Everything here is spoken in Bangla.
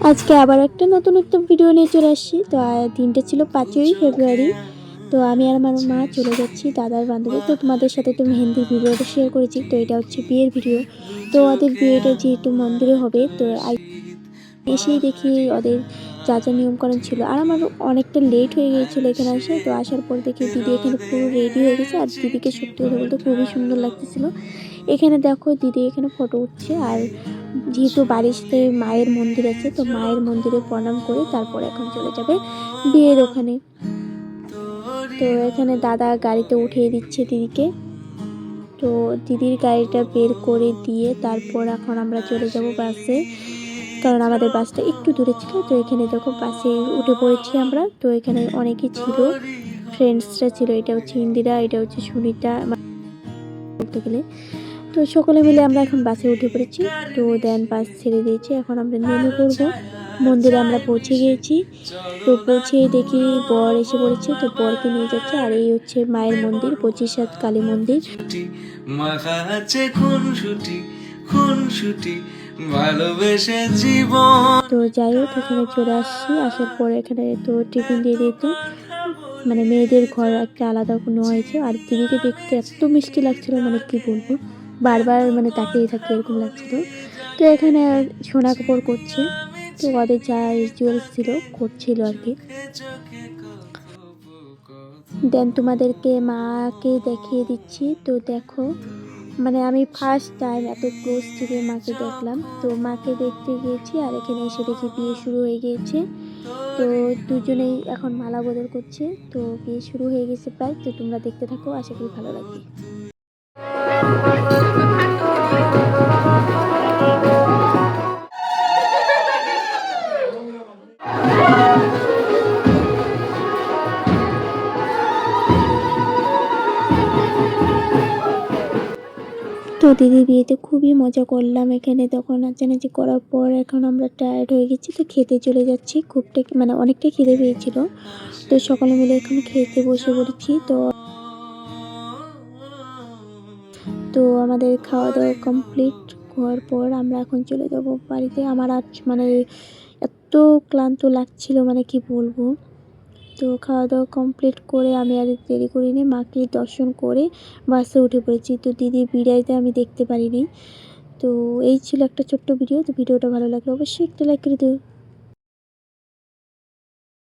আজকে আবার একটা নতুন ভিডিও নিয়ে চলে আসছি। তো দিনটা ছিল 5ই ফেব্রুয়ারি। তো আমি আর আমার মা চলে যাচ্ছি দাদার বান্ধবী। তো তোমাদের সাথে তো মেহেন্দির ভিডিওটা শেয়ার করেছি। তো এটা হচ্ছে বিয়ের ভিডিও। তো ওদের বিয়েটা যেহেতু মন্দিরে হবে, তো এসেই দেখি ওদের যা যা নিয়মকানুন ছিল। আর আমার অনেকটা লেট হয়ে গিয়েছিলো এখানে আসে। তো আসার পর দেখি দিদি এখানে পুরো রেডি হয়ে গেছে। আর দিদিকে সত্যি কথা বলতে খুবই সুন্দর লাগতেছিল। এখানে দেখো দিদি এখানে ফটো উঠছে। আর যেহেতু বাড়ির সাথে মায়ের মন্দির আছে, তো মায়ের মন্দিরে প্রণাম করে তারপর এখন চলে যাবে বিয়ের ওখানে। তো এখানে দাদা গাড়িতে উঠিয়ে দিচ্ছে দিদিকে। তো দিদির গাড়িটা বের করে দিয়ে তারপর এখন আমরা চলে যাব বাসে, কারণ আমাদের বাসটা একটু দূরে ছিল। তো এখানে দেখো বাসে উঠে পড়েছি আমরা। তো এখানে অনেকেই ছিল, ফ্রেন্ডসরা ছিল। এটা হচ্ছে ইন্দিরা, এটা হচ্ছে সুনিতা বলতে গেলে। তো সকলে মিলে আমরা এখন বাসে উঠে পড়েছি। তো দেন বাস ছেড়ে দিয়েছি, এখন আমরা নেমে পড়বো। মন্দিরে আমরা পৌঁছে গিয়েছি। তো পৌঁছে দেখি বর এসে পড়েছে। তো বরকে নিয়ে যাচ্ছে। আর এই হচ্ছে মায়ের মন্দির, 25 কালী মন্দির। ভালোবেসে জীবন। তো যাই হোক এখানে চলে আসছি। আসার পর এখানে তো টিফিন দিয়ে দিত, মানে মেয়েদের ঘর একটা আলাদা কোনো হয়েছে। আর দিদিকে দেখতে এত মিষ্টি লাগছিল, মানে কি বলবো, বারবার মানে তাকিয়ে থাকতে এরকম লাগছিল। তো এখানে সোনা কাপড় করছে। তো ওদের যা রিচুয়ালস ছিল করছিল আর কি। দেন তোমাদেরকে মাকে দেখিয়ে দিচ্ছি। তো দেখো, মানে আমি ফার্স্ট টাইম এত ক্লোজ থেকে মাকে দেখলাম। তো মাকে দেখতে গিয়েছি, আর এখানে এসে দেখি বিয়ে শুরু হয়ে গিয়েছে। তো দুজনেই এখন মালা বদল করছে। তো বিয়ে শুরু হয়ে গেছে প্রায়। তো তোমরা দেখতে থাকো, আশা করি ভালো লাগবে। তো দিদির বিয়েতে খুবই মজা করলাম এখানে। তখন নাচানাচি করার পর এখন আমরা টায়ার্ড হয়ে গেছি। তো খেতে চলে যাচ্ছি। খুবটা মানে অনেকটা খিদে পেয়েছিল। তো সকলে মিলে এখন খেতে বসে পড়েছি। তো আমাদের খাওয়া দাওয়া কমপ্লিট হওয়ার পর আমরা এখন চলে যাব বাড়িতে। আমার আজ মানে এত ক্লান্ত লাগছিল, মানে কি বলবো। তো খাওয়া দাওয়া কমপ্লিট করে আমি আর দেরি করিনি, মাকে দর্শন করে বাসে উঠে পড়েছি। তো দিদির বিদায়টা আমি দেখতে পারিনি। তো এই ছিল একটা ছোট্ট ভিডিও। তো ভিডিওটা ভালো লাগলে অবশ্যই একটা লাইক করে দিও।